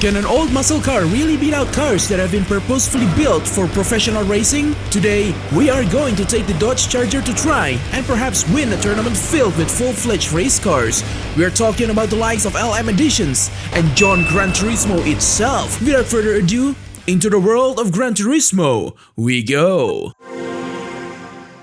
Can an old muscle car really beat out cars that have been purposefully built for professional racing? Today, we are going to take the Dodge Charger to try and perhaps win a tournament filled with full-fledged race cars. We are talking about the likes of LM Editions and John Gran Turismo itself. Without further ado, into the world of Gran Turismo we go!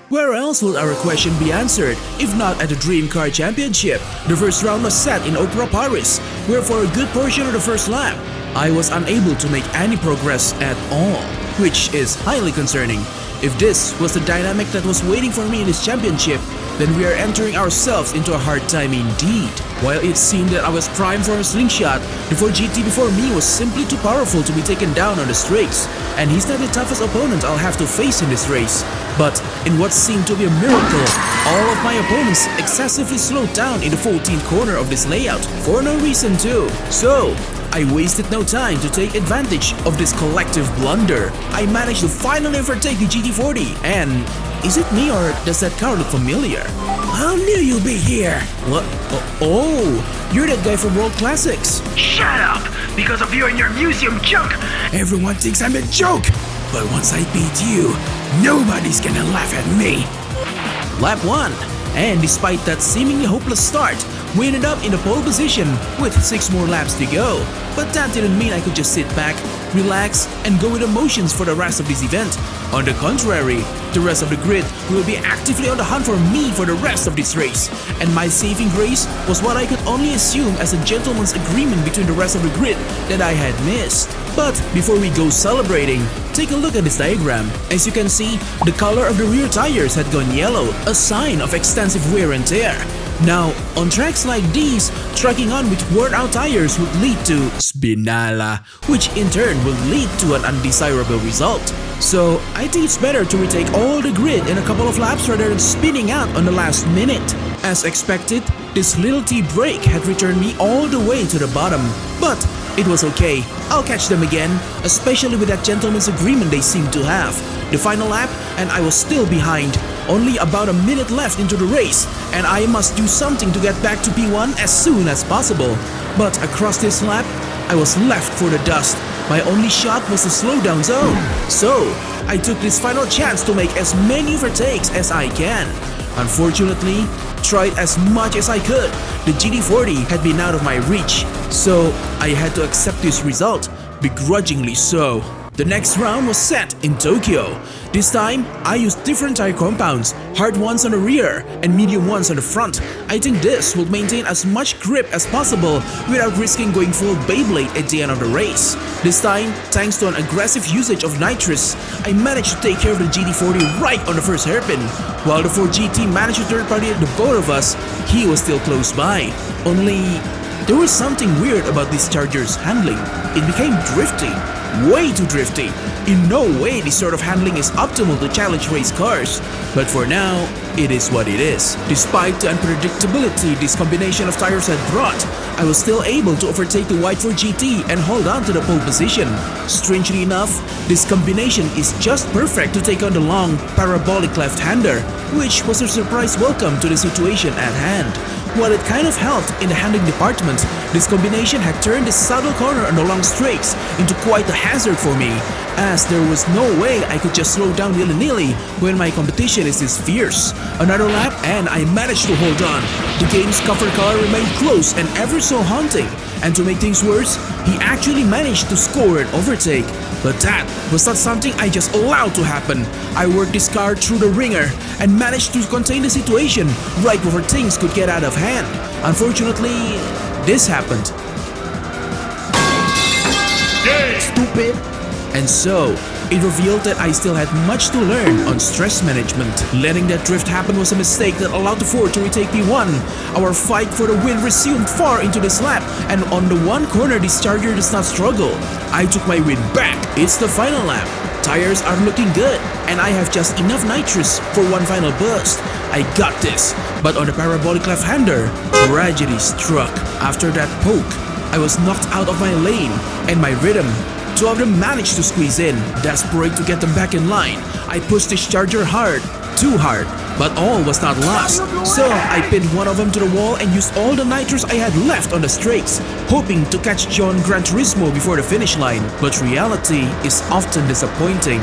Where else will our question be answered if not at the Dream Car Championship? The first round was set in Opera Paris, where for a good portion of the first lap, I was unable to make any progress at all, which is highly concerning. If this was the dynamic that was waiting for me in this championship, then we are entering ourselves into a hard time indeed. While it seemed that I was primed for a slingshot, the 4GT before me was simply too powerful to be taken down on the straights, and he's not the toughest opponent I'll have to face in this race. But in what seemed to be a miracle, all of my opponents excessively slowed down in the 14th corner of this layout, for no reason too. So, I wasted no time to take advantage of this collective blunder. I managed to finally overtake the GT40, and is it me or does that car look familiar? I knew you'd be here! What? Oh, you're that guy from World Classics! Shut up! Because of you and your museum junk! Everyone thinks I'm a joke! But once I beat you, nobody's gonna laugh at me! Lap 1, and despite that seemingly hopeless start, we ended up in the pole position with 6 more laps to go. But that didn't mean I could just sit back, relax, and go with emotions for the rest of this event. On the contrary, the rest of the grid will be actively on the hunt for me for the rest of this race. And my saving grace was what I could only assume as a gentleman's agreement between the rest of the grid that I had missed. But before we go celebrating, take a look at this diagram. As you can see, the color of the rear tires had gone yellow, a sign of extensive wear and tear. Now, on tracks like these, tracking on with worn-out tires would lead to spinala, which in turn will lead to an undesirable result. So, I think it's better to retake all the grid in a couple of laps rather than spinning out on the last minute. As expected, this little T-brake had returned me all the way to the bottom. But it was okay, I'll catch them again, especially with that gentleman's agreement they seem to have. The final lap, and I was still behind. Only about a minute left into the race, and I must do something to get back to P1 as soon as possible. But across this lap, I was left for the dust. My only shot was the slowdown zone. So, I took this final chance to make as many overtakes as I can. Unfortunately, tried as much as I could, the GT40 had been out of my reach. So, I had to accept this result, begrudgingly so. The next round was set in Tokyo. This time, I used different tire compounds, hard ones on the rear and medium ones on the front. I think this will maintain as much grip as possible without risking going full Beyblade at the end of the race. This time, thanks to an aggressive usage of nitrous, I managed to take care of the GT40 right on the first hairpin. While the 4GT managed to third party the both of us, he was still close by. Only, there was something weird about this Charger's handling. It became drifty. Way too drifty. In no way this sort of handling is optimal to challenge race cars. But for now, it is what it is. Despite the unpredictability this combination of tires had brought, I was still able to overtake the white 4GT and hold on to the pole position. Strangely enough, this combination is just perfect to take on the long, parabolic left-hander, which was a surprise welcome to the situation at hand. While it kind of helped in the handling department, this combination had turned the saddle corner on the long straights into quite a hazard for me, as there was no way I could just slow down willy-nilly when my competition is this fierce. Another lap and I managed to hold on. The game's cover car remained close and ever so haunting, and to make things worse, he actually managed to score an overtake. But that was not something I just allowed to happen. I worked this car through the ringer and managed to contain the situation right before things could get out of hand. Unfortunately, this happened. Yay! Stupid! And so, it revealed that I still had much to learn on stress management. Letting that drift happen was a mistake that allowed the Ford to retake P1. Our fight for the win resumed far into this lap, and on the one corner this Charger does not struggle. I took my win back. It's the final lap. Tires are looking good, and I have just enough nitrous for one final burst. I got this. But on the parabolic left-hander, tragedy struck. After that poke, I was knocked out of my lane, and my rhythm. Two of them managed to squeeze in. Desperate to get them back in line, I pushed this Charger hard, too hard, But all was not lost, so I pinned one of them to the wall and used all the nitrous I had left on the straights, hoping to catch John Gran Turismo before the finish line. But reality is often disappointing,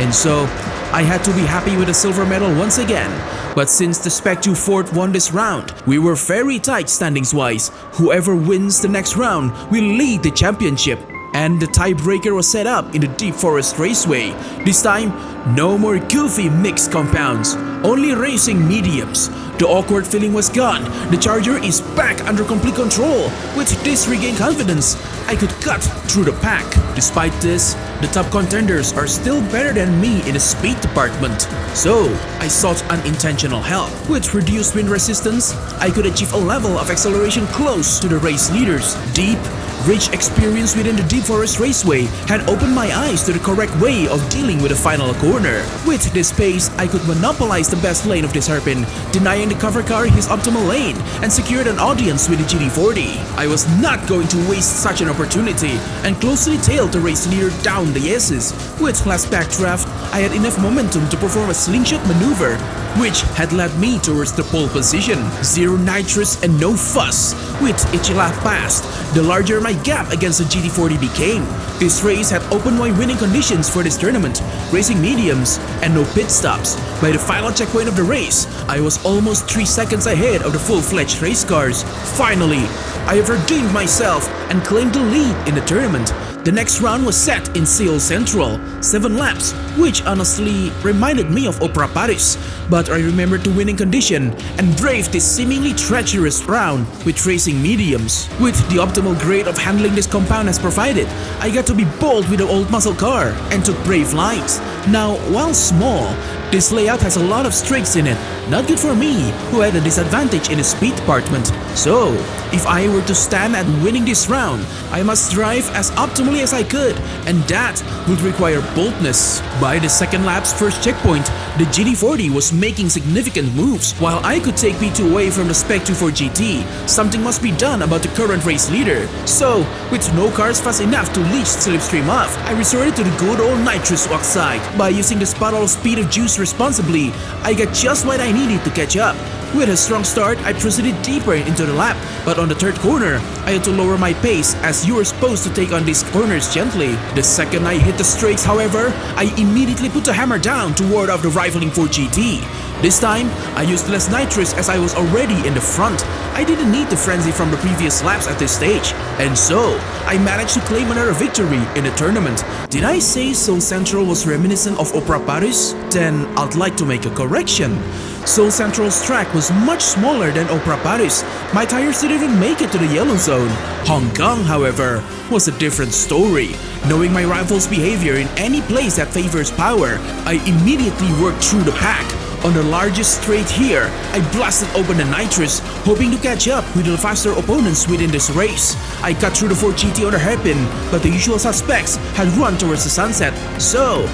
and so I had to be happy with a silver medal once again. But since the Spec 2 Ford won this round, we were very tight standings-wise. Whoever wins the next round will lead the championship. And the tiebreaker was set up in the Deep Forest Raceway. This time, no more goofy mixed compounds, only racing mediums. The awkward feeling was gone. The Charger is back under complete control. With this regained confidence, I could cut through the pack. Despite this, the top contenders are still better than me in the speed department. So, I sought unintentional help. With reduced wind resistance, I could achieve a level of acceleration close to the race leaders. Deep, rich experience within the Deep Forest Raceway had opened my eyes to the correct way of dealing with the final corner. With this pace, I could monopolize the best lane of this hairpin, denying the cover car his optimal lane, and secured an audience with the GT40. I was not going to waste such an opportunity, and closely tailed the race leader down the S's. With last backdraft, I had enough momentum to perform a slingshot maneuver, which had led me towards the pole position. Zero nitrous and no fuss. With each lap passed, the larger my gap against the GT40 became. This race had opened my winning conditions for this tournament, racing mediums and no pit stops. By the final checkpoint of the race, I was almost 3 seconds ahead of the full-fledged race cars. Finally, I have redeemed myself and claimed the lead in the tournament. The next round was set in Seoul Central, 7 laps, which honestly reminded me of Opera Paris. But I remembered the winning condition and braved this seemingly treacherous round with racing mediums. With the optimal grade of handling this compound as provided, I got to be bold with the old muscle car and took brave lines. Now, while small, this layout has a lot of straights in it, not good for me, who had a disadvantage in the speed department. So, if I were to stand at winning this round, I must drive as optimally as I could, and that would require boldness. By the second lap's first checkpoint, the GT40 was making significant moves. While I could take P2 away from the Spec 2 for GT, something must be done about the current race leader. So, with no cars fast enough to leash slipstream off, I resorted to the good old nitrous oxide. By using the bottle of speed of juice responsibly, I got just what I needed to catch up. With a strong start, I proceeded deeper into the lap, but on the third corner, I had to lower my pace as you were supposed to take on these corners gently. The second I hit the straights, however, I immediately put the hammer down to ward off the rivaling Ford GT. This time, I used less nitrous as I was already in the front. I didn't need the frenzy from the previous laps at this stage, and so I managed to claim another victory in the tournament. Did I say Seoul Central was reminiscent of Opera Paris? Then I'd like to make a correction. Seoul Central's track was much smaller than Opera Paris. My tires didn't even make it to the yellow zone. Hong Kong, however, was a different story. Knowing my rival's behavior in any place that favors power, I immediately worked through the pack. On the largest straight here, I blasted open the nitrous, hoping to catch up with the faster opponents within this race. I cut through the Ford GT on the hairpin, but the usual suspects had run towards the sunset, so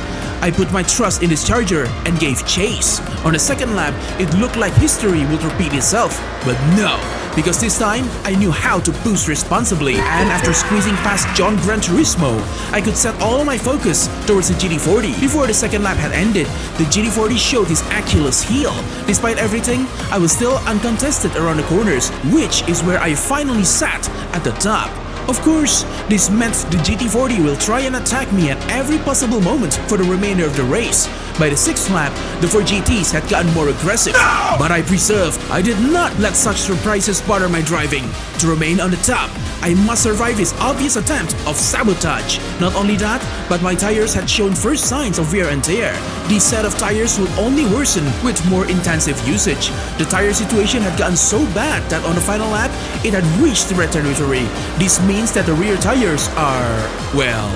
I put my trust in this Charger and gave chase. On the second lap, it looked like history would repeat itself, but no. Because this time, I knew how to boost responsibly, and after squeezing past John Gran Turismo, I could set all of my focus towards the GT40. Before the second lap had ended, the GT40 showed his Achilles heel. Despite everything, I was still uncontested around the corners, which is where I finally sat at the top. Of course, this meant the GT40 will try and attack me at every possible moment for the remainder of the race. By the 6th lap, the 4 GTs had gotten more aggressive. No! But I preserved. I did not let such surprises bother my driving. To remain on the top, I must survive his obvious attempt of sabotage. Not only that, but my tires had shown first signs of wear and tear. This set of tires would only worsen with more intensive usage. The tire situation had gotten so bad that on the final lap, it had reached the red territory. This means that the rear tires are, well,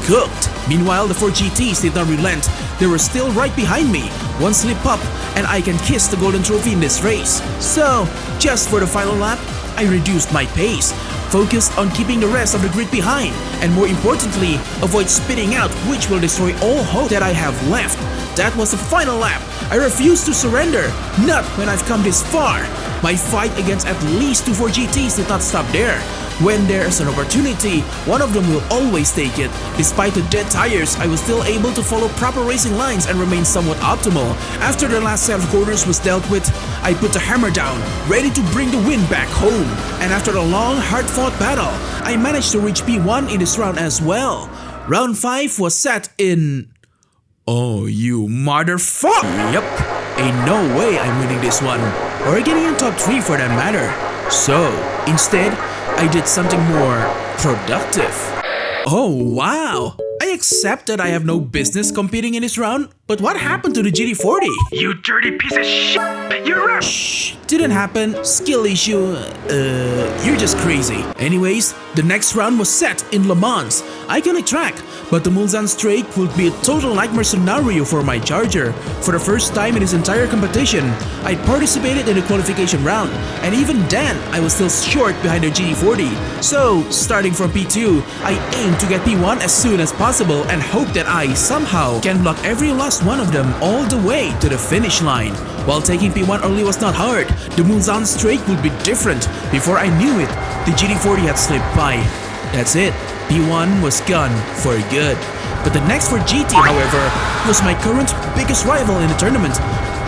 cooked. Meanwhile, the 4 GTs did not relent. They were still right behind me. One slip up and I can kiss the golden trophy in this race. So, just for the final lap, I reduced my pace, focused on keeping the rest of the grid behind, and more importantly, avoid spitting out, which will destroy all hope that I have left. That was the final lap. I refuse to surrender, not when I've come this far. My fight against at least 2 4 GTs did not stop there. When there's an opportunity, one of them will always take it. Despite the dead tires, I was still able to follow proper racing lines and remain somewhat optimal. After the last set of corners was dealt with, I put the hammer down, ready to bring the win back home. And after a long, hard-fought battle, I managed to reach P1 in this round as well. Round 5 was set in... Oh, you motherfucker! Yep, ain't no way I'm winning this one, or getting in top 3 for that matter. So, instead, I did something more productive. Oh wow! I accept that I have no business competing in this round, but what happened to the GT40? You dirty piece of shit! You're up! Shh, didn't happen, skill issue, you're just crazy. Anyways, the next round was set in Le Mans, iconic track, but the Mulsanne Straight would be a total nightmare scenario for my Charger. For the first time in his entire competition, I participated in the qualification round, and even then, I was still short behind the GT40. So, starting from P2, I aimed to get P1 as soon as possible and hope that I somehow can block every last one of them all the way to the finish line. While taking P1 early was not hard, the Mulsanne Straight would be different. Before I knew it, the GT40 had slipped by. That's it, P1 was gone for good. But the next for GT, however, was my current biggest rival in the tournament.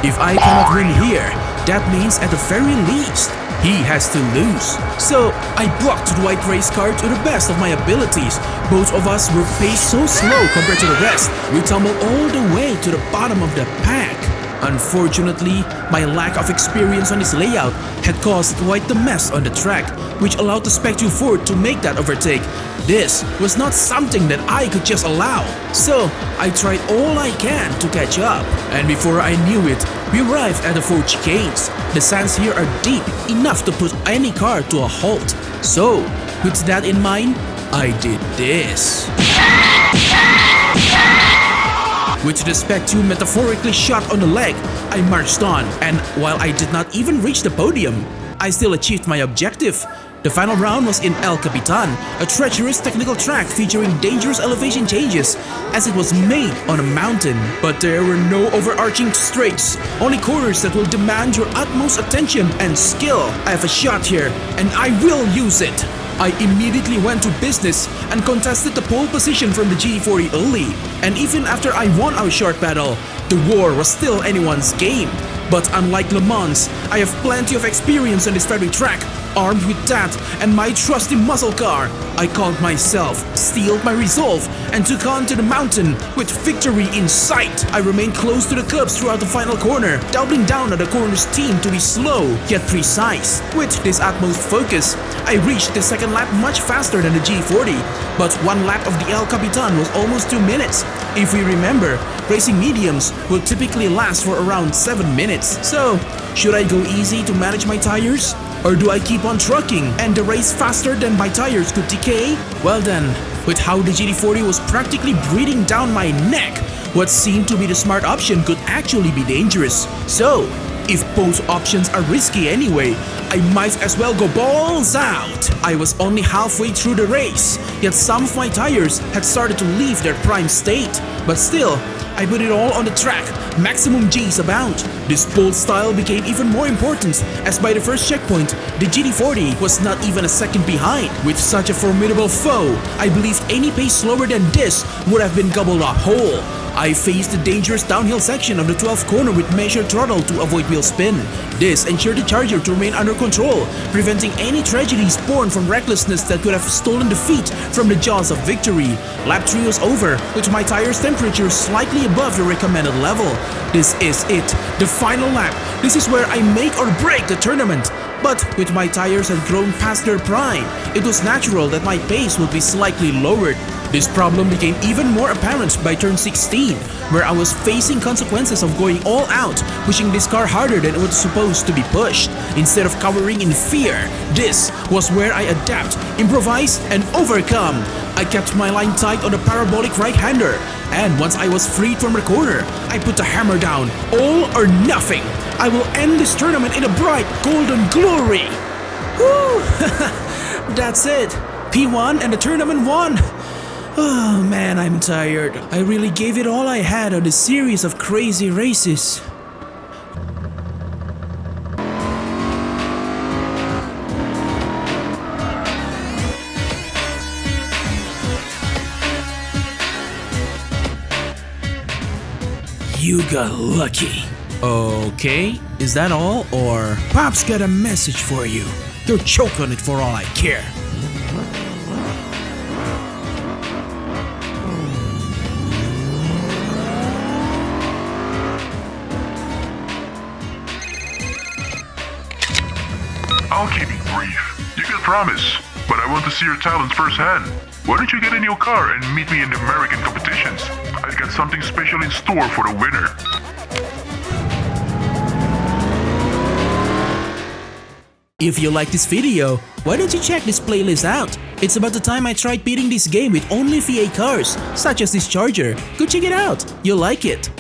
If I cannot win here, that means at the very least, he has to lose. So I blocked the white race car to the best of my abilities. Both of us were paced so slow compared to the rest, we tumbled all the way to the bottom of the pack. Unfortunately, my lack of experience on this layout had caused quite the mess on the track, which allowed the Spec2 Ford to make that overtake. This was not something that I could just allow, so I tried all I can to catch up. And before I knew it, we arrived at the 4 chicanes. The sands here are deep enough to put any car to a halt. So, with that in mind, I did this. With the Spec2 metaphorically shot on the leg, I marched on, and while I did not even reach the podium, I still achieved my objective. The final round was in El Capitan, a treacherous technical track featuring dangerous elevation changes as it was made on a mountain. But there were no overarching straights, only corners that will demand your utmost attention and skill. I have a shot here, and I will use it. I immediately went to business and contested the pole position from the GT40 early. And even after I won our short battle, the war was still anyone's game. But unlike Le Mans, I have plenty of experience on this very track. Armed with that and my trusty muscle car, I called myself, steeled my resolve, and took on to the mountain with victory in sight. I remained close to the curbs throughout the final corner, doubling down on the corner's team to be slow yet precise. With this utmost focus, I reached the second lap much faster than the G40, but one lap of the El Capitan was almost 2 minutes. If we remember, racing mediums will typically last for around 7 minutes. So, should I go easy to manage my tires? Or do I keep on trucking and the race faster than my tires could decay? Well then, with how the GT40 was practically breathing down my neck, what seemed to be the smart option could actually be dangerous. So, if both options are risky anyway, I might as well go balls out. I was only halfway through the race, yet some of my tires had started to leave their prime state. But still, I put it all on the track, maximum G's abound. This bold style became even more important, as by the first checkpoint, the GT40 was not even a second behind. With such a formidable foe, I believed any pace slower than this would have been gobbled up whole. I faced the dangerous downhill section of the 12th corner with measured throttle to avoid wheel spin. This ensured the Charger to remain under control, preventing any tragedies born from recklessness that could have stolen defeat from the jaws of victory. Lap 3 was over, with my tire's temperature slightly above the recommended level. This is it, the final lap. This is where I make or break the tournament. But with my tires had grown past their prime, it was natural that my pace would be slightly lowered. This problem became even more apparent by turn 16, where I was facing consequences of going all out, pushing this car harder than it was supposed to be pushed. Instead of cowering in fear, this was where I adapt, improvise, and overcome. I kept my line tight on the parabolic right-hander, and once I was freed from the corner, I put the hammer down. All or nothing. I will end this tournament in a bright golden glory. Woo! That's it. P1 and the tournament won. Oh man, I'm tired. I really gave it all I had on this series of crazy races. You got lucky. Okay, is that all, or Pop's got a message for you. They'll choke on it for all I care. I'll keep it brief. You can promise, but I want to see your talents firsthand. Why don't you get in your car and meet me in the American competitions? I've got something special in store for the winner. If you like this video, why don't you check this playlist out? It's about the time I tried beating this game with only V8 cars, such as this Charger. Go check it out, you'll like it.